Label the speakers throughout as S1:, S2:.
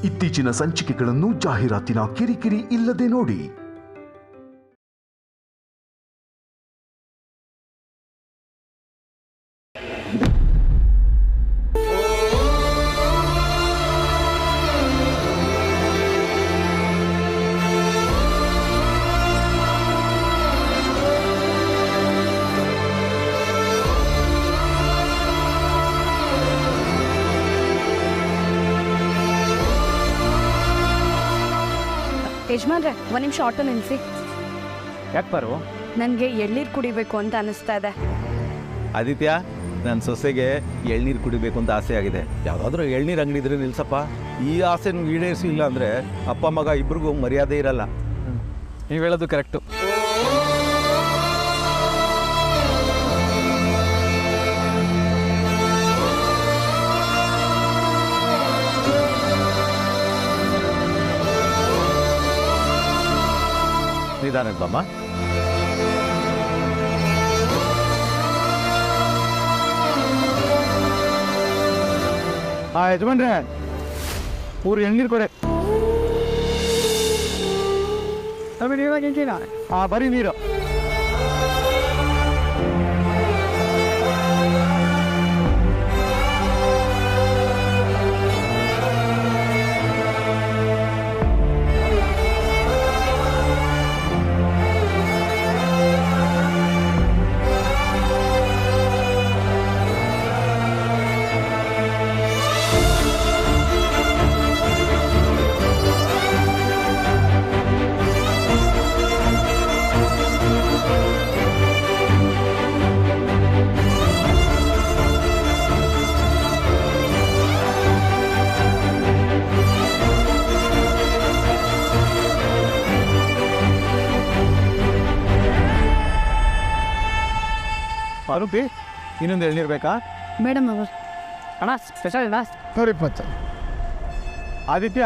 S1: ಇತ್ತೀಚಿನ ಸಂಚಿಕೆಗಳನ್ನು ಜಾಹೀರಾತಿನ ಕಿರಿಕಿರಿ ಇಲ್ಲದೆ ನೋಡಿ.
S2: ಯಜಮಾನ್ರೆ, ಒಂದು ನಿಮಿಷ ಆಟೋ ನಿಲ್ಲಿಸಿ.
S3: ಯಾಕೆ ಬರು?
S2: ನನಗೆ ಎಳ್ನೀರು ಕುಡಿಬೇಕು ಅಂತ ಅನಿಸ್ತಾ ಇದೆ.
S3: ಆದಿತ್ಯ, ನನ್ನ ಸೊಸೆಗೆ ಎಳ್ನೀರು ಕುಡಿಬೇಕು ಅಂತ ಆಸೆ ಆಗಿದೆ. ಯಾವುದಾದ್ರೂ ಎಳ್ನೀರು ಅಂಗಡಿ ಇದ್ರೆ ನಿಲ್ಸಪ್ಪ. ಈ ಆಸೆ ಈಡೇರಿಸಿಲ್ಲ ಅಂದರೆ ಅಪ್ಪ ಮಗ ಇಬ್ರಿಗೂ ಮರ್ಯಾದೆ ಇರಲ್ಲ.
S4: ನೀವು ಹೇಳೋದು ಕರೆಕ್ಟು.
S3: ನಿಧಾನಕ್ಕೆ ಬಮ್ಮ.
S4: ಯಜಮಾನ್ರೆ, ಊರು ಎಳ್ನೀರು ಕೊಡೆ. ಬರೀ ನೀರು. ರೂಪಿ, ಇನ್ನೊಂದು ಎಳ್ನೀರು ಬೇಕಾ?
S2: ಮೇಡಮ್ ಅವರು
S4: ಅಣ್ಣ, ಸ್ಪೆಷಲ್ ಅಣ್ಣ. ಸರಿ ಪಚ್ಚ. ಆದಿತ್ಯ,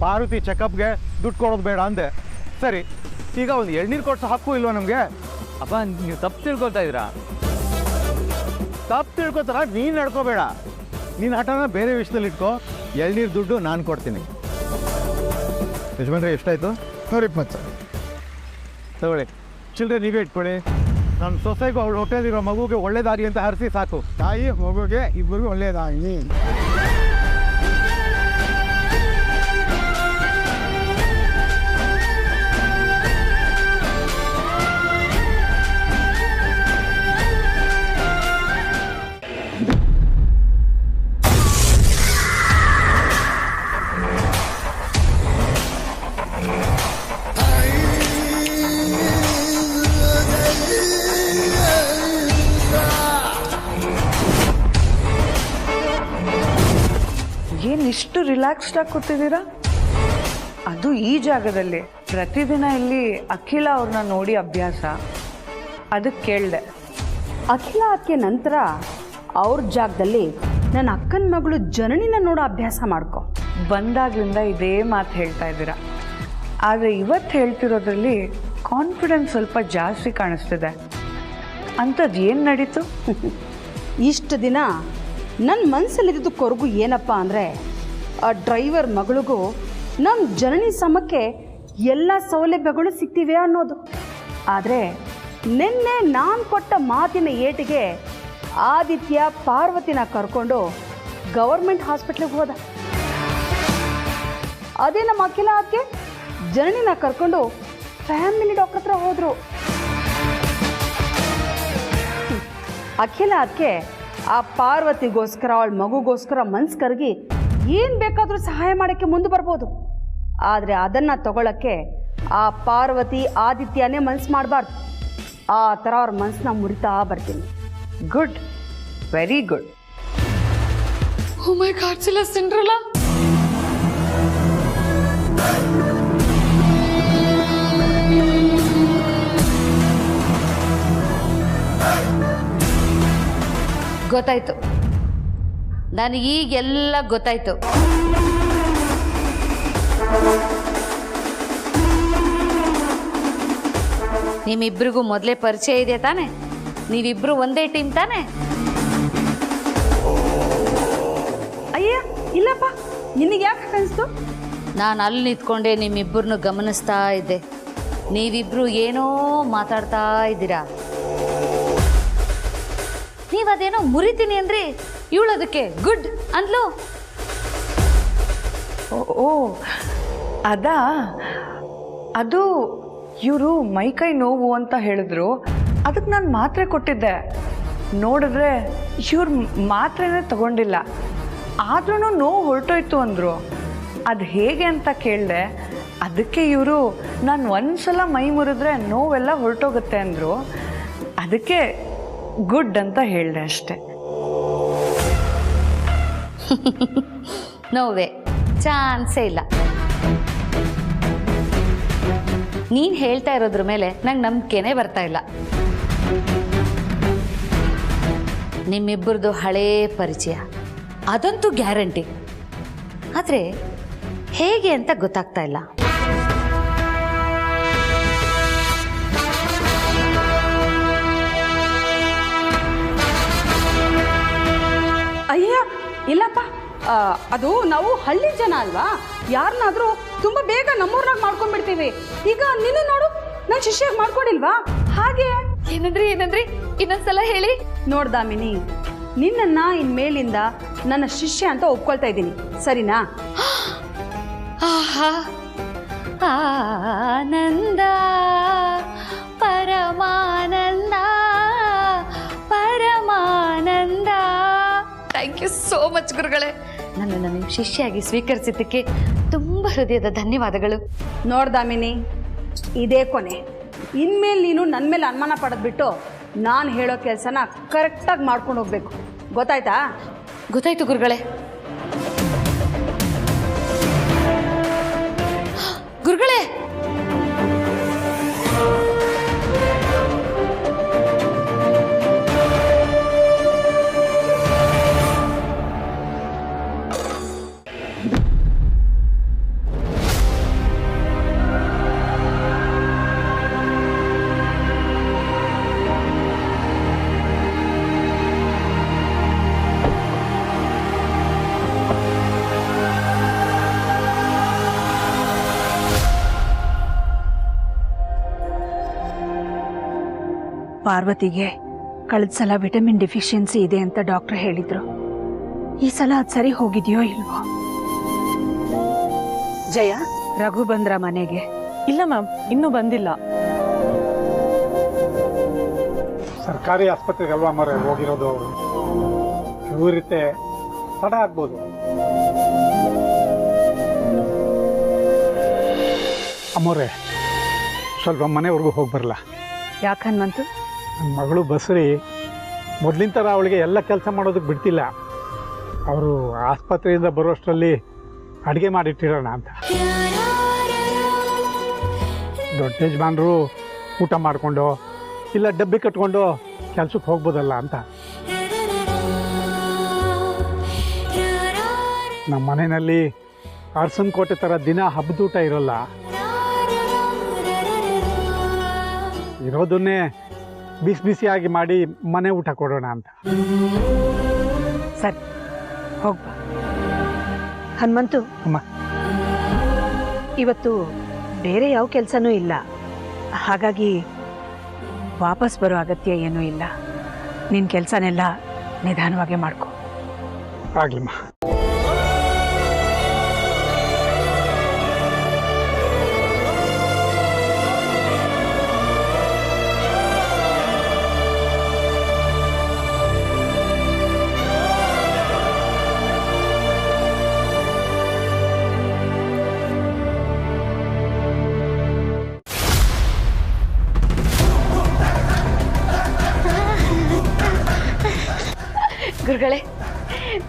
S4: ಪಾರ್ವತಿ ಚೆಕಪ್ಗೆ ದುಡ್ಡು ಕೊಡೋದು ಬೇಡ ಅಂದೆ. ಸರಿ, ಈಗ ಒಂದು ಎಳ್ನೀರು ಕೊಟ್ಟು ಹಾಕು ಇಲ್ವಾ ನಮಗೆ? ಅಪ್ಪ, ನೀವು ತಪ್ಪು ತಿಳ್ಕೊತಾ ಇದ್ದೀರಾ. ತಪ್ಪು ತಿಳ್ಕೊತಾರ ನೀನು ನಡ್ಕೋಬೇಡ. ನೀನು ಆಟನ ಬೇರೆ ವಿಷಯದಲ್ಲಿ ಇಟ್ಕೋ. ಎಳ್ನೀರು ದುಡ್ಡು ನಾನು ಕೊಡ್ತೀನಿ. ಯಜಮಾನ್ರೆ, ಎಷ್ಟಾಯಿತು? ಸರಿ ಪಚ್ಚ. ತಗೊಳ್ಳಿ, ಚಿಲ್ಲರೆ ನೀವೇ ಇಟ್ಕೊಳ್ಳಿ. ನನ್ನ ಸೊಸೆಗೂ ಅವಳು ಹೊಟ್ಟೆಲಿರೋ ಮಗುಗೆ ಒಳ್ಳೆ ದಾರಿ ಅಂತ ಹರಿಸಿ ಸಾಕು. ತಾಯಿ ಮಗುಗೆ ಇಬ್ಬರಿಗೂ ಒಳ್ಳೆಯದಾಗಿ.
S5: ಇಷ್ಟು ರಿಲ್ಯಾಕ್ಸ್ಡ್ ಆಗಿ ಕೂತಿದ್ದೀರಾ? ಅದು ಈ ಜಾಗದಲ್ಲಿ. ಪ್ರತಿದಿನ ಇಲ್ಲಿ ಅಖಿಲ ಅವ್ರನ್ನ ನೋಡಿ ಅಭ್ಯಾಸ, ಅದಕ್ಕೆ ಕೇಳಿದೆ.
S2: ಅಖಿಲ ಅದಕ್ಕೆ ನಂತರ ಅವ್ರ ಜಾಗದಲ್ಲಿ ನನ್ನ ಅಕ್ಕನ ಮಗಳು ಜನನಿನ ನೋಡೋ ಅಭ್ಯಾಸ ಮಾಡ್ಕೊ.
S5: ಬಂದಾಗ್ಲಿಂದ ಇದೇ ಮಾತು ಹೇಳ್ತಾ ಇದ್ದೀರಾ. ಆದರೆ ಇವತ್ತು ಹೇಳ್ತಿರೋದ್ರಲ್ಲಿ ಕಾನ್ಫಿಡೆನ್ಸ್ ಸ್ವಲ್ಪ ಜಾಸ್ತಿ ಕಾಣಿಸ್ತಿದೆ. ಅಂಥದ್ದು ಏನು ನಡೀತು?
S2: ಇಷ್ಟು ದಿನ ನನ್ನ ಮನಸ್ಸಲ್ಲಿದ್ದು ಕೊರಗು ಏನಪ್ಪ ಅಂದರೆ, ಆ ಡ್ರೈವರ್ ಮಗಳಿಗೂ ನಮ್ಮ ಜನನಿ ಸಮಕ್ಕೆ ಎಲ್ಲ ಸೌಲಭ್ಯಗಳು ಸಿಗ್ತಿವೆ ಅನ್ನೋದು. ಆದರೆ ನಿನ್ನೆ ನಾನು ಕೊಟ್ಟ ಮಾತಿನ ಏಟಿಗೆ ಆದಿತ್ಯ ಪಾರ್ವತಿನ ಕರ್ಕೊಂಡು ಗವರ್ಮೆಂಟ್ ಹಾಸ್ಪಿಟ್ಲಿಗೆ ಹೋದ. ಅದೇ ನಮ್ಮ ಅಖಿಲ ಅದಕ್ಕೆ ಜನನಿನ ಕರ್ಕೊಂಡು ಫ್ಯಾಮಿಲಿ ಡಾಕ್ಟರ್ ಹತ್ರ ಹೋದರು. ಅಖಿಲ ಅದಕ್ಕೆ ಆ ಪಾರ್ವತಿಗೋಸ್ಕರ, ಅವಳ ಮಗುಗೋಸ್ಕರ ಮನ್ಸು ಕರಗಿ ಏನು ಬೇಕಾದರೂ ಸಹಾಯ ಮಾಡೋಕ್ಕೆ ಮುಂದೆ ಬರ್ಬೋದು. ಆದರೆ ಅದನ್ನು ತಗೊಳ್ಳೋಕ್ಕೆ ಆ ಪಾರ್ವತಿ ಆದಿತ್ಯನೇ ಮನ್ಸು ಮಾಡಬಾರ್ದು. ಆ ಥರ ಅವ್ರ ಮನಸ್ಸನ್ನ ಮುರಿತಾ ಬರ್ತೀನಿ.
S5: Good, very good.
S6: Oh my God, Cinderella.
S7: ಗೊತ್ತಾಯ್ತು, ನನಗೀಗೆಲ್ಲ ಗೊತ್ತಾಯ್ತು. ನಿಮ್ಮಿಬ್ರಿಗೂ ಮೊದಲೇ ಪರಿಚಯ ಇದೆ ತಾನೆ? ನೀವಿಬ್ರು ಒಂದೇ ಟೀಮ್ ತಾನೆ?
S2: ಅಯ್ಯ ಇಲ್ಲ ಇಲ್ಲಪ್ಪ, ನಿನಗೆ ಯಾಕೆ ಅನಿಸ್ತು?
S7: ನಾನು ಅಲ್ಲಿ ನಿಂತ್ಕೊಂಡೆ ನಿಮ್ಮಿಬ್ಬರನ್ನು ಗಮನಿಸ್ತಾ ಇದ್ದೆ. ನೀವಿಬ್ರು ಏನೋ ಮಾತಾಡ್ತಾ ಇದ್ದೀರಾ. ನೀವದೇನೋ ಮುರಿತೀನಿ ಅಂದ್ರಿ, ಇವಳು ಅದಕ್ಕೆ ಗುಡ್ ಅಂದ್ಲು.
S5: ಓ ಅದಾ, ಅದು ಇವರು ಮೈಕೈ ನೋವು ಅಂತ ಹೇಳಿದ್ರು, ಅದಕ್ಕೆ ನಾನು ಮಾತ್ರೆ ಕೊಟ್ಟಿದ್ದೆ. ನೋಡಿದ್ರೆ ಇವ್ರು ಮಾತ್ರೆನೇ ತಗೊಂಡಿಲ್ಲ, ಆದ್ರೂ ನೋವು ಹೊರಟೋಯ್ತು ಅಂದರು. ಅದು ಹೇಗೆ ಅಂತ ಕೇಳಿದೆ. ಅದಕ್ಕೆ ಇವರು ನಾನು ಒಂದ್ಸಲ ಮೈ ಮುರಿದ್ರೆ ನೋವೆಲ್ಲ ಹೊರಟೋಗುತ್ತೆ ಅಂದರು. ಅದಕ್ಕೆ ಗುಡ್ ಅಂತ ಹೇಳಿದೆ ಅಷ್ಟೆ.
S7: ನೋವೇ ಚಾನ್ಸೇ ಇಲ್ಲ. ನೀನು ಹೇಳ್ತಾ ಇರೋದ್ರ ಮೇಲೆ ನಂಗೆ ನಂಬಿಕೆನೇ ಬರ್ತಾ ಇಲ್ಲ. ನಿಮ್ಮಿಬ್ಬರದು ಹಳೇ ಪರಿಚಯ ಅದಂತೂ ಗ್ಯಾರಂಟಿ. ಆದರೆ ಹೇಗೆ ಅಂತ ಗೊತ್ತಾಗ್ತಾ ಇಲ್ಲ.
S2: ಅಯ್ಯ ಇಲ್ಲಪ್ಪ, ಅದು ನಾವು ಹಳ್ಳಿ ಜನ ಅಲ್ವಾ, ಯಾರನ್ನಾದ್ರೂ ತುಂಬ ಬೇಗ ನಮ್ಮೂರ್ನಾಗ ಮಾಡ್ಕೊಂಡ್ಬಿಡ್ತೀವಿ. ಈಗ ನಿನ್ನ ನೋಡು, ನಾನು ಶಿಷ್ಯಾಗಿ ಮಾಡ್ಕೊಂಡಿಲ್ವಾ? ಹಾಗೆ
S6: ಏನಂದ್ರಿ ಇನ್ನೊಂದ್ಸಲ ಹೇಳಿ.
S2: ನೋಡ್ದಾಮಿನಿ, ನಿನ್ನನ್ನ ಇನ್ಮೇಲಿಂದ ನನ್ನ ಶಿಷ್ಯ ಅಂತ ಒಪ್ಕೊಳ್ತಾ ಇದ್ದೀನಿ, ಸರಿನಾ?
S7: ಆಹಾ, ಆನಂದ ಪರಮಾನಂದ ಪರಮಾನಂದ.
S6: ಥ್ಯಾಂಕ್ ಯು ಸೋ ಮಚ್ ಗುರುಗಳೇ.
S7: ನನ್ನನ್ನು ನಿಮ್ಮ ಶಿಷ್ಯಾಗಿ ಸ್ವೀಕರಿಸಿದ್ದಕ್ಕೆ ತುಂಬ ಹೃದಯದ ಧನ್ಯವಾದಗಳು.
S2: ನೋಡ್ದಾಮಿನಿ, ಇದೇ ಕೊನೆ. ಇನ್ಮೇಲೆ ನೀನು ನನ್ನ ಮೇಲೆ ಅನುಮಾನ ಪಡೆದ್ಬಿಟ್ಟು ನಾನು ಹೇಳೋ ಕೆಲಸನ ಕರೆಕ್ಟಾಗಿ ಮಾಡ್ಕೊಂಡು ಹೋಗ್ಬೇಕು, ಗೊತ್ತಾಯ್ತಾ?
S7: ಗೊತ್ತಾಯ್ತು ಗುರುಗಳೇ. ಗುರುಗಳೇ,
S8: ಪಾರ್ವತಿಗೆ ಕಳೆದ ಸಲ ವಿಟಮಿನ್ ಡಿಫಿಷಿಯನ್ಸಿ ಇದೆ ಅಂತ ಡಾಕ್ಟರ್ ಹೇಳಿದ್ರು. ಈ ಸಲ ಅದು ಸರಿ ಹೋಗಿದೆಯೋ ಇಲ್ವೋ? ಜಯ, ರಘು ಬಂದ್ರ ಮನೆಗೆ?
S9: ಇಲ್ಲ ಮ್ಯಾಮ್, ಇನ್ನೂ ಬಂದಿಲ್ಲ.
S10: ಸರ್ಕಾರಿ ಆಸ್ಪತ್ರೆಗೆ ಅಲ್ವಾ ಮರೆ ಹೋಗಿರೋದು ಅವರು. ಇವರಿತ್ತೆ ತಡ ಆಗ್ಬೋದು. ಅಮ್ಮೋರೆ, ಸ್ವಲ್ಪ ಮನೆವರೆಗೂ ಹೋಗಿ ಬರಲ್ಲ?
S8: ಯಾಕೆ ಹನುಮಂತು?
S10: ನನ್ನ ಮಗಳು ಬಸ್ರಿ ಮೊದಲಿನ ಥರ ಅವಳಿಗೆ ಎಲ್ಲ ಕೆಲಸ ಮಾಡೋದಕ್ಕೆ ಬಿಡ್ತಿಲ್ಲ. ಅವರು ಆಸ್ಪತ್ರೆಯಿಂದ ಬರೋಷ್ಟರಲ್ಲಿ ಅಡುಗೆ ಮಾಡಿಟ್ಟಿರೋಣ ಅಂತ. ದೊಡ್ಡ ಯಜಮಾನರು ಊಟ ಮಾಡಿಕೊಂಡು ಇಲ್ಲ ಡಬ್ಬಿ ಕಟ್ಕೊಂಡು ಕೆಲಸಕ್ಕೆ ಹೋಗ್ಬೋದಲ್ಲ ಅಂತ. ನಮ್ಮ ಮನೆಯಲ್ಲಿ ಅರಸನ ಕೋಟೆ ಥರ ದಿನ ಹಬ್ಬದೂಟ ಇರೋಲ್ಲ. ಇರೋದನ್ನೇ ಬಿಸಿ ಬಿಸಿಯಾಗಿ ಮಾಡಿ ಮನೆ ಊಟ ಕೊಡೋಣ ಅಂತ.
S8: ಸರಿ, ಹೋಗ್ಬ. ಹನುಮಂತು,
S10: ಅಮ್ಮ,
S8: ಇವತ್ತು ಬೇರೆ ಯಾವ ಕೆಲಸನೂ ಇಲ್ಲ, ಹಾಗಾಗಿ ವಾಪಸ್ ಬರೋ ಅಗತ್ಯ ಏನೂ ಇಲ್ಲ. ನಿನ್ನ ಕೆಲಸನೆಲ್ಲ ನಿಧಾನವಾಗಿ ಮಾಡ್ಕೊ.
S10: ಆಗ್ಲಿಮ್ಮ.
S7: ಗುರುಗಳೇ,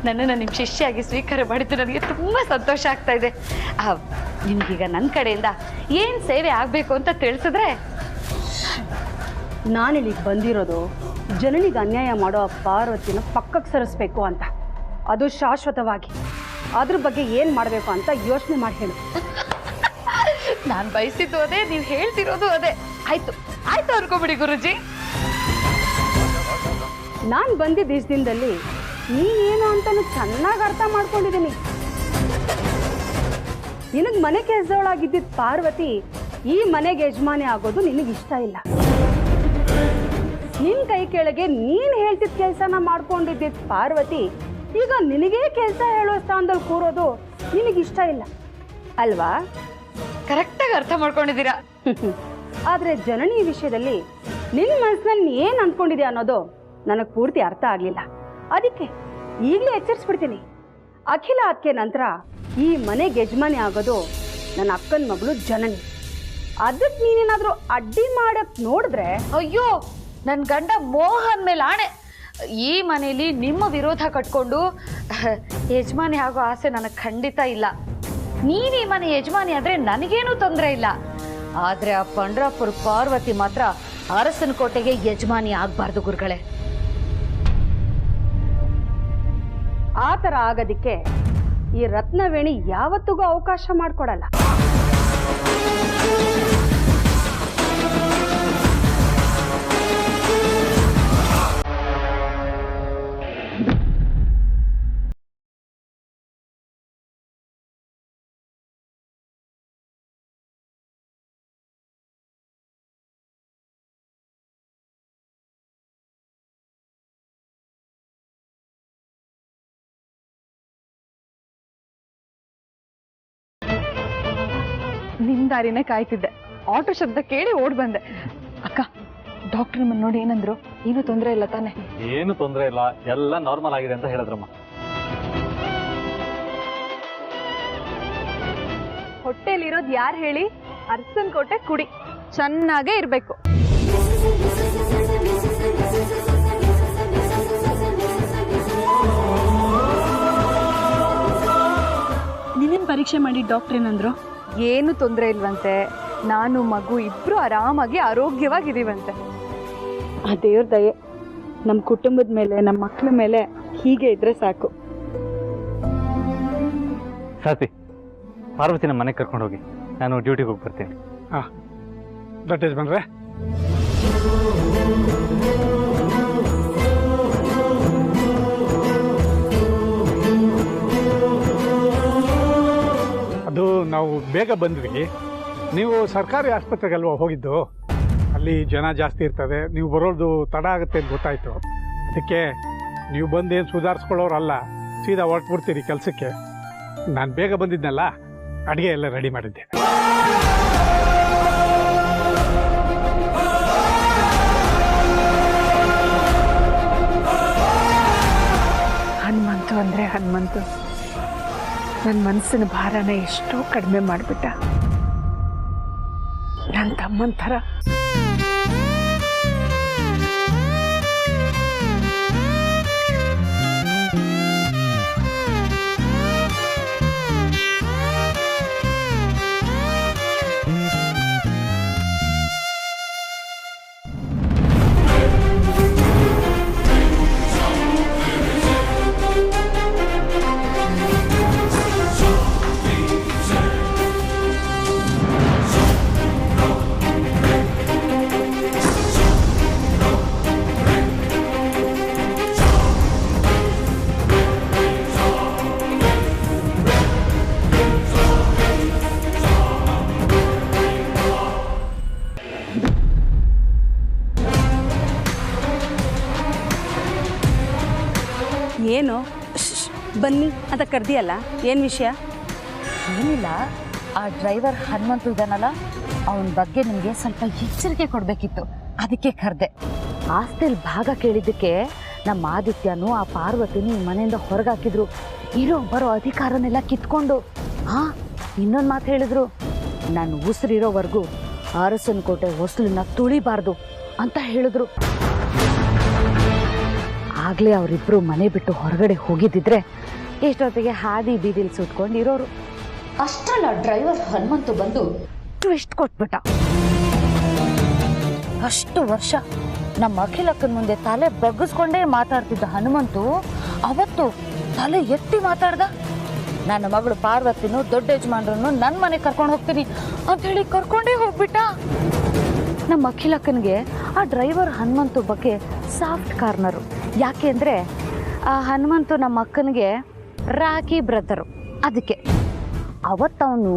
S7: ನನ್ನನ್ನು ನಿಮ್ಮ ಶಿಷ್ಯಾಗಿ ಸ್ವೀಕಾರ ಮಾಡಿದ್ದು ನನಗೆ ತುಂಬ ಸಂತೋಷ ಆಗ್ತಾ ಇದೆ. ನಿಮಗೀಗ ನನ್ನ ಕಡೆಯಿಂದ ಏನು ಸೇವೆ ಆಗಬೇಕು ಅಂತ ತಿಳಿಸಿದ್ರೆ?
S2: ನಾನಿಲ್ಲಿಗೆ ಬಂದಿರೋದು ಜನನಿಗೆ ಅನ್ಯಾಯ ಮಾಡೋ ಪಾರ್ವತಿನ ಪಕ್ಕಕ್ಕೆ ಸರಿಸ್ಬೇಕು ಅಂತ, ಅದು ಶಾಶ್ವತವಾಗಿ. ಅದ್ರ ಬಗ್ಗೆ ಏನು ಮಾಡಬೇಕು ಅಂತ ಯೋಚನೆ ಮಾಡಿ ಹೇಳು.
S6: ನಾನು ಬಯಸಿದ್ದು ಅದೇ, ನೀವು ಹೇಳ್ತಿರೋದು ಅದೇ. ಆಯ್ತು ಆಯ್ತು ಅನ್ಕೋಬಿಡಿ ಗುರುಜಿ.
S2: ನಾನು ಬಂದಿದ್ದ ದಿವಸದಲ್ಲಿ ನೀನೇನು ಅಂತ ಚೆನ್ನಾಗಿ ಅರ್ಥ ಮಾಡ್ಕೊಂಡಿದ್ದೀನಿ. ನಿನಗೆ ಮನೆ ಕೆಲಸದೊಳಗಿದ್ದಿದ್ದ ಪಾರ್ವತಿ ಈ ಮನೆಗೆ ಯಜಮಾನಿ ಆಗೋದು ನಿನಗಿಷ್ಟ ಇಲ್ಲ. ನಿನ್ನ ಕೈ ಕೆಳಗೆ ನೀನು ಹೇಳ್ತಿದ್ದ ಕೆಲಸನ ಮಾಡ್ಕೊಂಡಿದ್ದಿದ್ದ ಪಾರ್ವತಿ ಈಗ ನಿನಗೇ ಕೆಲಸ ಹೇಳೋ ಸ್ಥಾನದಲ್ಲಿ ಕೂರೋದು ನಿನಗಿಷ್ಟ ಇಲ್ಲ ಅಲ್ವಾ?
S7: ಕರೆಕ್ಟಾಗಿ ಅರ್ಥ ಮಾಡ್ಕೊಂಡಿದ್ದೀರಾ.
S2: ಆದರೆ ಜನನಿ ವಿಷಯದಲ್ಲಿ ನಿನ್ನ ಮನಸ್ಸಿನಲ್ಲಿ ಏನು ಅಂದ್ಕೊಂಡಿದ್ಯಾ ಅನ್ನೋದು ನನಗೆ ಪೂರ್ತಿ ಅರ್ಥ ಆಗಲಿಲ್ಲ. ಅದಕ್ಕೆ ಈಗಲೇ ಎಚ್ಚರಿಸ್ಬಿಡ್ತೀನಿ. ಅಖಿಲ ಅದಕ್ಕೆ ನಂತರ ಈ ಮನೆಗೆ ಯಜಮಾನಿ ಆಗೋದು ನನ್ನ ಅಕ್ಕನ ಮಗಳು ಜನನಿ. ಅದಕ್ಕೆ ನೀನೇನಾದರೂ ಅಡ್ಡಿ ಮಾಡಕ್ ನೋಡಿದ್ರೆ
S7: ಅಯ್ಯೋ, ನನ್ನ ಗಂಡ ಮೋಹನ್ ಮೇಲೆ ಆಣೆ, ಈ ಮನೇಲಿ ನಿಮ್ಮ ವಿರೋಧ ಕಟ್ಕೊಂಡು ಯಜಮಾನಿ ಆಗೋ ಆಸೆ ನನಗೆ ಖಂಡಿತ ಇಲ್ಲ. ನೀನು ಈ ಮನೆ ಯಜಮಾನಿ ಆದ್ರೆ ನನಗೇನೂ ತೊಂದರೆ ಇಲ್ಲ. ಆದ್ರೆ ಆ ಪಂಡ್ರಾಪುರ ಪಾರ್ವತಿ ಮಾತ್ರ ಅರಸನ ಕೋಟೆಗೆ ಯಜಮಾನಿ ಆಗ್ಬಾರ್ದು ಗುರುಗಳೇ.
S2: ಆ ಥರ ಆಗೋದಕ್ಕೆ ಈ ರತ್ನವೇಣಿ ಯಾವತ್ತಿಗೂ ಅವಕಾಶ ಮಾಡಿಕೊಡಲ್ಲ.
S5: ನಿಮ್ ದಾರಿನೇ ಕಾಯ್ತಿದ್ದೆ. ಆಟೋ ಶಬ್ದ ಕೇಳಿ ಓಡ್ ಬಂದೆ. ಅಕ್ಕ, ಡಾಕ್ಟರ್ ನಿಮ್ಮನ್ನ ನೋಡಿ ಏನಂದ್ರು? ಏನು ತೊಂದರೆ ಇಲ್ಲ ತಾನೆ?
S11: ಏನು ತೊಂದರೆ ಇಲ್ಲ, ಎಲ್ಲ ನಾರ್ಮಲ್ ಆಗಿದೆ ಅಂತ ಹೇಳಿದ್ರಮ್ಮ.
S5: ಹೊಟ್ಟೆಲಿರೋದು ಯಾರು ಹೇಳಿ? ಅರಸನ್ ಕೋಟೆ ಕುಡಿ ಚೆನ್ನಾಗೇ ಇರ್ಬೇಕು.
S8: ನಿನ್ನೇನು ಪರೀಕ್ಷೆ ಮಾಡಿ ಡಾಕ್ಟರ್ ಏನಂದ್ರು?
S5: ಏನು ತೊಂದರೆ ಇಲ್ವಂತೆ. ನಾನು ಮಗು ಇಬ್ರು ಆರಾಮಾಗಿ ಆರೋಗ್ಯವಾಗಿದ್ದೀವಂತೆ.
S8: ಆ ದೇವ್ರ ದಯೆ ನಮ್ಮ ಕುಟುಂಬದ ಮೇಲೆ, ನಮ್ಮ ಮಕ್ಕಳ ಮೇಲೆ ಹೀಗೆ ಇದ್ರೆ ಸಾಕು.
S11: ಸಾತಿ, ಪಾರ್ವತಿನ ಮನೆಗೆ ಕರ್ಕೊಂಡು ಹೋಗಿ, ನಾನು ಡ್ಯೂಟಿಗೆ ಹೋಗಿ ಬರ್ತೀನಿ.
S10: ಹಾಂ, ದಟ್ ಈಸ್ ಬಂದ್ರೆ ಅದು ನಾವು ಬೇಗ ಬಂದ್ವಿ. ನೀವು ಸರ್ಕಾರಿ ಆಸ್ಪತ್ರೆಗಲ್ವಾ ಹೋಗಿದ್ದು? ಅಲ್ಲಿ ಜನ ಜಾಸ್ತಿ ಇರ್ತದೆ, ನೀವು ಬರೋದು ತಡ ಆಗುತ್ತೆ ಅಂತ ಗೊತ್ತಾಯಿತು. ಅದಕ್ಕೆ ನೀವು ಬಂದೇನು ಸುಧಾರಿಸ್ಕೊಳ್ಳೋರಲ್ಲ, ಸೀದಾ ಹೊರಟ್ಬಿಡ್ತೀರಿ ಕೆಲಸಕ್ಕೆ. ನಾನು ಬೇಗ ಬಂದಿದ್ನಲ್ಲ, ಅಡುಗೆ ಎಲ್ಲ ರೆಡಿ ಮಾಡಿದ್ದೆ.
S8: ಹನುಮಂತು ಅಂದರೆ ಹನುಮಂತು ನನ್ನ ಮನಸ್ಸಿನ ಭಾರನ ಎಷ್ಟೋ ಕಡಿಮೆ ಮಾಡಿಬಿಟ್ಟ. ನನ್ನ ತಮ್ಮನ ಥರ.
S2: ಏನು ಬನ್ನಿ ಅಂತ ಕರ್ದಿಯಲ್ಲ, ಏನು ವಿಷಯ?
S7: ಏನಿಲ್ಲ, ಆ ಡ್ರೈವರ್ ಹನುಮಂತು ಇದ್ದಾನಲ್ಲ, ಅವನ ಬಗ್ಗೆ ನಿಮಗೆ ಸ್ವಲ್ಪ ಎಚ್ಚರಿಕೆ ಕೊಡಬೇಕಿತ್ತು, ಅದಕ್ಕೆ ಕರೆದೆ. ಆಸ್ತಿಯಲ್ಲಿ ಭಾಗ ಕೇಳಿದ್ದಕ್ಕೆ ನಮ್ಮ ಆದಿತ್ಯನೂ ಆ ಪಾರ್ವತಿನೂ ಈ ಮನೆಯಿಂದ ಹೊರಗಾಕಿದ್ರು. ಇರೋ ಬರೋ ಅಧಿಕಾರನೆಲ್ಲ ಕಿತ್ಕೊಂಡು. ಹಾಂ, ಇನ್ನೊಂದು ಮಾತು ಹೇಳಿದ್ರು, ನಾನು ಉಸಿರಿರೋವರೆಗೂ ಅರಸನ ಕೋಟೆ ಹೊಸಲನ್ನ ತುಳಿಬಾರ್ದು ಅಂತ ಹೇಳಿದ್ರು. ಆಗಲೇ ಅವರಿಬ್ಬರು ಮನೆ ಬಿಟ್ಟು ಹೊರಗಡೆ ಹೋಗಿದ್ದಿದ್ರೆ ಎಷ್ಟೊತ್ತಿಗೆ ಹಾದಿ ಬೀದಿಲಿ ಸುಟ್ಕೊಂಡಿರೋರು. ಅಷ್ಟಲ್ಲ, ಡ್ರೈವರ್ ಹನುಮಂತು ಬಂದು ಟ್ವಿಸ್ಟ್ ಕೊಟ್ಬಿಟ್ಟ. ಅಷ್ಟು ವರ್ಷ ನಮ್ಮ ಅಖಿಲಕ್ಕನ ಮುಂದೆ ತಲೆ ಬಗ್ಗಿಸ್ಕೊಂಡೇ ಮಾತಾಡ್ತಿದ್ದ ಹನುಮಂತು ಅವತ್ತು ತಲೆ ಎತ್ತಿ ಮಾತಾಡ್ದ. ನನ್ನ ಮಗಳು ಪಾರ್ವತಿನೂ ದೊಡ್ಡ ಯಜಮಾನ್ರನ್ನು ನನ್ನ ಮನೆ ಕರ್ಕೊಂಡು ಹೋಗ್ತೀನಿ ಅಂತ ಹೇಳಿ ಕರ್ಕೊಂಡೇ ಹೋಗ್ಬಿಟ್ಟ. ನಮ್ಮ ಅಖಿಲಕ್ಕನಿಗೆ ಆ ಡ್ರೈವರ್ ಹನುಮಂತು ಬಗ್ಗೆ ಸಾಫ್ಟ್ ಕಾರ್ನರು. ಯಾಕೆ ಅಂದರೆ ಆ ಹನುಮಂತು ನಮ್ಮ ಅಕ್ಕನಿಗೆ ರಾಖಿ ಬ್ರದರು. ಅದಕ್ಕೆ ಅವತ್ತವನು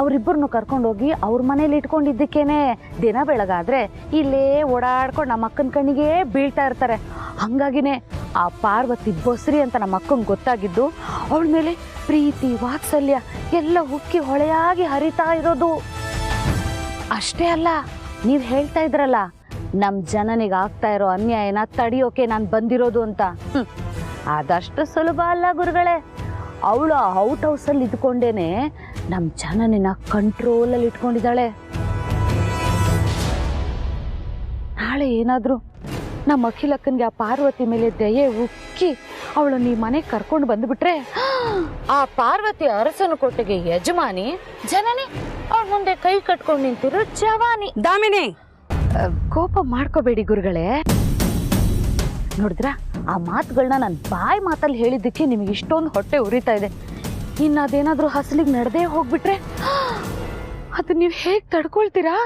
S7: ಅವರಿಬ್ಬರನ್ನು ಕರ್ಕೊಂಡೋಗಿ ಅವ್ರ ಮನೇಲಿ ಇಟ್ಕೊಂಡಿದ್ದಕ್ಕೇನೆ ದಿನ ಬೆಳಗಾದ್ರೆ ಇಲ್ಲೇ ಓಡಾಡ್ಕೊಂಡು ನಮ್ಮ ಅಕ್ಕನ ಕಣ್ಣಿಗೆ ಬೀಳ್ತಾ ಇರ್ತಾರೆ. ಹಾಗಾಗಿನೇ ಆ ಪಾರ್ವತಿ ಬೊಸ್ರಿ ಅಂತ ನಮ್ಮ ಅಕ್ಕಂಗೆ ಗೊತ್ತಾಗಿದ್ದು ಅವಳ ಮೇಲೆ ಪ್ರೀತಿ ವಾತ್ಸಲ್ಯ ಎಲ್ಲ ಉಕ್ಕಿ ಹೊಳೆಯಾಗಿ ಹರಿತಾ ಇರೋದು. ಅಷ್ಟೇ ಅಲ್ಲ, ನೀವು ಹೇಳ್ತಾ ಇದ್ರಲ್ಲ ನಮ್ಮ ಜನನಿಗೆ ಆಗ್ತಾ ಇರೋ ಅನ್ಯಾಯನ ತಡಿಯೋಕೆ ನಾನು ಬಂದಿರೋದು ಅಂತ. ಅದಷ್ಟು ಸುಲಭ ಅಲ್ಲ ಗುರುಗಳೇ. ಅವಳು ಔಟ್ ಹೌಸಲ್ಲಿ ಇದ್ಕೊಂಡೇನೆ ನಮ್ಮ ಜನನಿನ ಕಂಟ್ರೋಲಲ್ಲಿ ಇಟ್ಕೊಂಡಿದ್ದಾಳೆ. ನಾಳೆ ಏನಾದರೂ ನಮ್ಮ ಅಖಿಲಕ್ಕನಿಗೆ ಆ ಪಾರ್ವತಿ ಮೇಲೆ ದಯೆ ಉಕ್ಕಿ ಅವಳನ್ನು ಈ ಮನೆಗೆ ಕರ್ಕೊಂಡು ಬಂದುಬಿಟ್ರೆ ಆ ಪಾರ್ವತಿ ಅರಸನ ಕೋಟೆಗೆ ಯಜಮಾನಿ, ಜನನಿ ಅವಳ ಮುಂದೆ ಕೈ ಕಟ್ಕೊಂಡು ನಿಂತಿರೋ ಜವಾನಿ.
S2: ದಾಮಿನಿ,
S7: ಕೋಪ ಮಾಡ್ಕೋಬೇಡಿ ಗುರುಗಳೇ. ನೋಡಿದ್ರ ಆ ಮಾತುಗಳನ್ನ ನಾನು ಬಾಯಿ ಮಾತಲ್ಲಿ ಹೇಳಿದ್ದಕ್ಕೆ ನಿಮಗೆ ಇಷ್ಟೊಂದು ಹೊಟ್ಟೆ ಉರಿತಾ ಇದೆ. ಇನ್ನು ಅದೇನಾದರೂ ಹಸಲಿಗೆ ನಡೆದೇ ಹೋಗ್ಬಿಟ್ರೆ ಅದು ನೀವು ಹೇಗೆ ತಡ್ಕೊಳ್ತೀರಾ?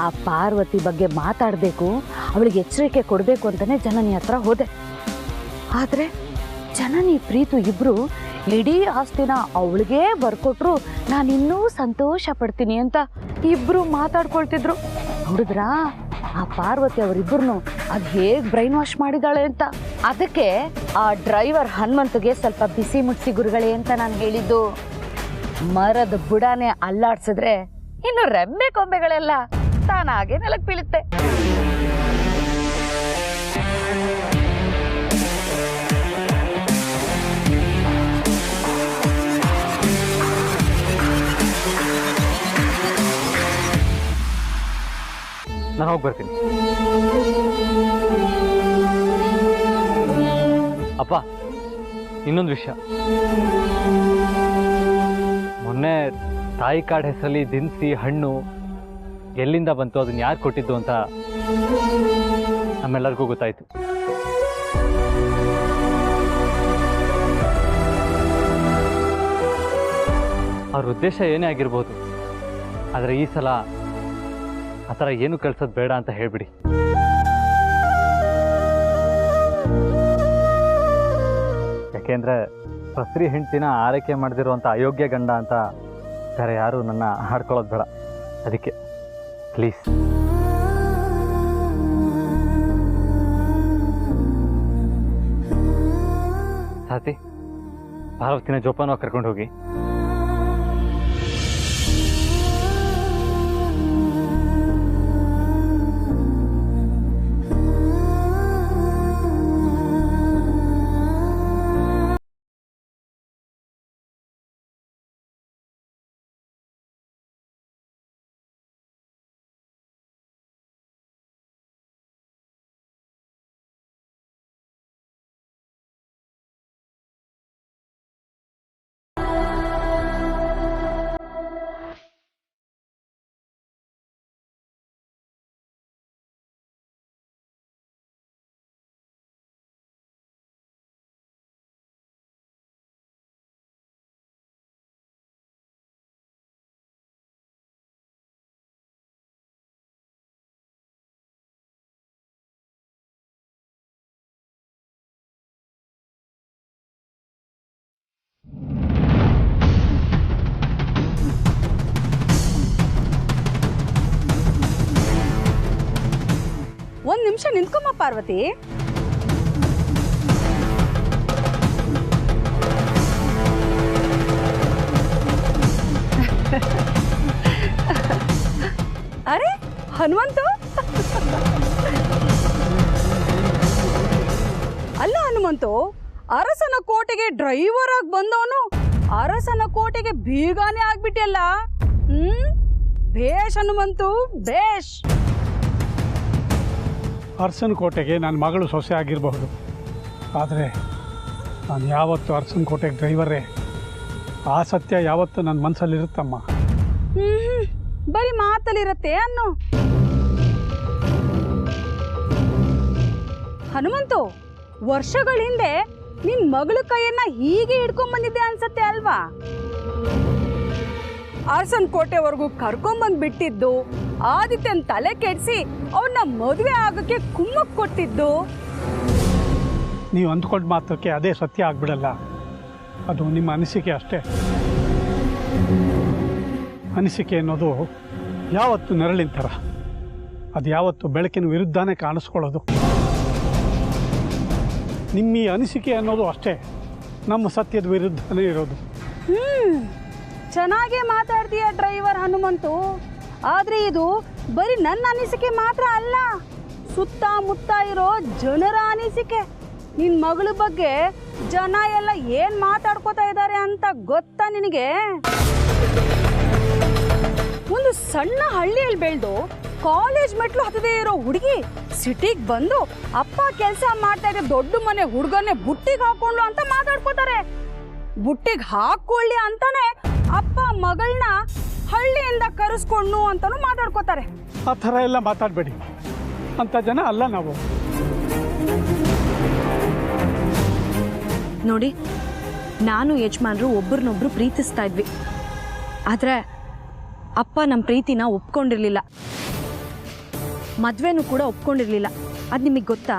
S7: ಆ ಪಾರ್ವತಿ ಬಗ್ಗೆ ಮಾತಾಡಬೇಕು, ಅವಳಿಗೆ ಎಚ್ಚರಿಕೆ ಕೊಡಬೇಕು ಅಂತಾನೆ ಜನನಿ ಹತ್ರ ಹೋದೆ. ಆದರೆ ಜನನಿ ಪ್ರೀತು ಇಬ್ರು ಇಡೀ ಆಸ್ತಿನ ಅವಳಿಗೆ ಬರ್ಕೊಟ್ರು ನಾನು ಇನ್ನೂ ಸಂತೋಷ ಪಡ್ತೀನಿ ಅಂತ ಇಬ್ರು ಮಾತಾಡ್ಕೊಳ್ತಿದ್ರು. ನೋಡಿದ್ರಾ ಆ ಪಾರ್ವತಿ ಅವರಿಬ್ಬರನ್ನು ಅದು ಹೇಗೆ ಬ್ರೈನ್ ವಾಶ್ ಮಾಡಿದಾಳೆ ಅಂತ. ಅದಕ್ಕೆ ಆ ಡ್ರೈವರ್ ಹನುಮಂತಗೆ ಸ್ವಲ್ಪ ಬಿಸಿ ಮುಟ್ಸಿ ಗುರುಗಳೇ ಅಂತ ನಾನು ಹೇಳಿದ್ದು. ಮರದ ಬುಡಾನೆ ಅಲ್ಲಾಡ್ಸಿದ್ರೆ ಇನ್ನು ರೆಂಬೆ ಕೊಂಬೆಗಳೆಲ್ಲ ತಾನಾಗೆ ನೆಲಕ್ಕೆ ಬೀಳುತ್ತೆ.
S11: ನಾನು ಹೋಗಿ ಬರ್ತೀನಿ. ಅಪ್ಪ, ಇನ್ನೊಂದು ವಿಷಯ. ಮೊನ್ನೆ ತಾಯಿ ಕಾರ್ಡ್ ಹೆಸರಲ್ಲಿ ದಿನಸಿ ಹಣ್ಣು ಎಲ್ಲಿಂದ ಬಂತು, ಅದನ್ನ ಯಾರು ಕೊಟ್ಟಿದ್ದು ಅಂತ ನಮ್ಮೆಲ್ಲರಿಗೂ ಗೊತ್ತಾಯ್ತು. ಅವ್ರ ಉದ್ದೇಶ ಏನೇ ಆಗಿರ್ಬೋದು, ಆದರೆ ಈ ಸಲ ಆ ಥರ ಏನು ಕಳ್ಸೋದು ಬೇಡ ಅಂತ ಹೇಳ್ಬಿಡಿ. ಯಾಕೆಂದರೆ ಬಸ್ರಿ ಹೆಂಡ್ತಿನ ಆರೈಕೆ ಮಾಡದಿರುವಂಥ ಅಯೋಗ್ಯ ಗಂಡ ಅಂತ ಬೇರೆ ಯಾರು ನನ್ನ ಹಾಡ್ಕೊಳ್ಳೋದು ಬೇಡ. ಅದಕ್ಕೆ ಪ್ಲೀಸ್. ಸಾತಿ, ಪಾರ್ವತಿನ ಜೋಪಾನವಾಗಿ ಕರ್ಕೊಂಡು ಹೋಗಿ.
S2: ಒಂದು ನಿಮಿಷ ನಿಂತ್ಕೊಮ್ಮ ಪಾರ್ವತಿ. ಅರೆ ಹನುಮಂತು, ಅಲ್ಲ ಹನುಮಂತು, ಅರಸನ ಕೋಟೆಗೆ ಡ್ರೈವರ್ ಆಗಿ ಬಂದವನು ಅರಸನ ಕೋಟೆಗೆ ಬೀಗಾನೆ ಆಗ್ಬಿಟ್ಟಿಯಲ್ಲ. ಬೇಷ್ ಹನುಮಂತು, ಬೇಷ್.
S10: ಅರಸನ ಕೋಟೆಗೆ ನನ್ನ ಮಗಳು ಸೊಸೆ ಆಗಿರಬಹುದು, ಆದರೆ ನಾನು ಯಾವತ್ತು ಅರಸನ ಕೋಟೆಗೆ ಡ್ರೈವರೇ. ಆ ಸತ್ಯ ಯಾವತ್ತು ನನ್ನ ಮನಸ್ಸಲ್ಲಿರುತ್ತಮ್ಮ.
S2: ಬರೀ ಮಾತಲ್ಲಿರತ್ತೆ ಅನ್ನು. ಹನುಮಂತು, ವರ್ಷಗಳ ಹಿಂದೆ ನಿನ್ ಮಗಳ ಕೈಯನ್ನ ಹೀಗೆ ಹಿಡ್ಕೊಂಡ್ ಬಂದಿದ್ದೆ ಅನ್ಸತ್ತೆ ಅಲ್ವಾ? ಅರಸನ್ ಕೋಟೆವರೆಗೂ ಕರ್ಕೊಂಬಂದ್ ಬಿಟ್ಟಿದ್ದು, ಆದಿತ್ಯನ್ ತಲೆ ಕೆಡಿಸಿ ಅವನ್ನ ಮದುವೆ ಆಗಕ್ಕೆ ಕುಮ್ಮಕ್ ಕೊಟ್ಟಿದ್ದು.
S10: ನೀವು ಅಂದ್ಕೊಂಡ ಮಾತ್ರಕ್ಕೆ ಅದೇ ಸತ್ಯ ಆಗ್ಬಿಡಲ್ಲ. ಅದು ನಿಮ್ಮ ಅನಿಸಿಕೆ ಅಷ್ಟೇ. ಅನಿಸಿಕೆ ಅನ್ನೋದು ಯಾವತ್ತು ನೆರಳಿನ ಥರ, ಅದು ಯಾವತ್ತು ಬೆಳಕಿನ ವಿರುದ್ಧನೇ ಕಾಣಿಸ್ಕೊಳ್ಳೋದು. ನಿಮ್ಮ ಈ ಅನಿಸಿಕೆ ಅನ್ನೋದು ಅಷ್ಟೇ ನಮ್ಮ ಸತ್ಯದ ವಿರುದ್ಧನೇ ಇರೋದು.
S2: ಚೆನ್ನಾಗೇ ಮಾತಾಡ್ತೀಯ ಡ್ರೈವರ್ ಹನುಮಂತು. ಆದರೆ ಇದು ಬರೀ ನನ್ನ ಅನಿಸಿಕೆ ಮಾತ್ರ ಅಲ್ಲ, ಸುತ್ತಮುತ್ತ ಇರೋ ಜನರ ಅನಿಸಿಕೆ. ನಿನ್ನ ಮಗಳ ಬಗ್ಗೆ ಜನ ಎಲ್ಲ ಏನು ಮಾತಾಡ್ಕೋತಾ ಇದ್ದಾರೆ ಅಂತ ಗೊತ್ತಾ ನಿನಗೆ? ಒಂದು ಸಣ್ಣ ಹಳ್ಳಿಯಲ್ಲಿ ಬೆಳೆದು ಕಾಲೇಜ್ ಮೆಟ್ಲು ಹತ್ತದೇ ಇರೋ ಹುಡುಗಿ ಸಿಟಿಗೆ ಬಂದು ಅಪ್ಪ ಕೆಲಸ ಮಾಡ್ತಾ ಇದ್ದ ದೊಡ್ಡ ಮನೆ ಹುಡುಗನ್ನೇ ಬುಟ್ಟಿಗೆ ಹಾಕೊಂಡು ಅಂತ ಮಾತಾಡ್ಕೋತಾರೆ. ಬುಟ್ಟಿಗೆ ಹಾಕೊಳ್ಳಿ ಅಂತಾನೆ ಅಪ್ಪ ಮಗಳನ್ನ ಹಳ್ಳಿಯಿಂದ ಕರೆಸ್ಕೊಂಡು ಅಂತಾನು ಮಾತಾಡ್ಕೋತಾರೆ.
S10: ಆ ಥರ ಎಲ್ಲ ಮಾತಾಡಬೇಡಿ, ಅಂಥ ಜನ ಅಲ್ಲ ನಾವು.
S12: ನೋಡಿ, ನಾನು ಯಜಮಾನ್ರು ಒಬ್ರನ್ನೊಬ್ರು ಪ್ರೀತಿಸ್ತಾ ಇದ್ವಿ. ಆದರೆ ಅಪ್ಪ ನಮ್ಮ ಪ್ರೀತಿನ ಒಪ್ಕೊಂಡಿರಲಿಲ್ಲ, ಮದುವೆನೂ ಕೂಡ ಒಪ್ಕೊಂಡಿರಲಿಲ್ಲ. ಅದು ನಿಮಗೆ ಗೊತ್ತಾ?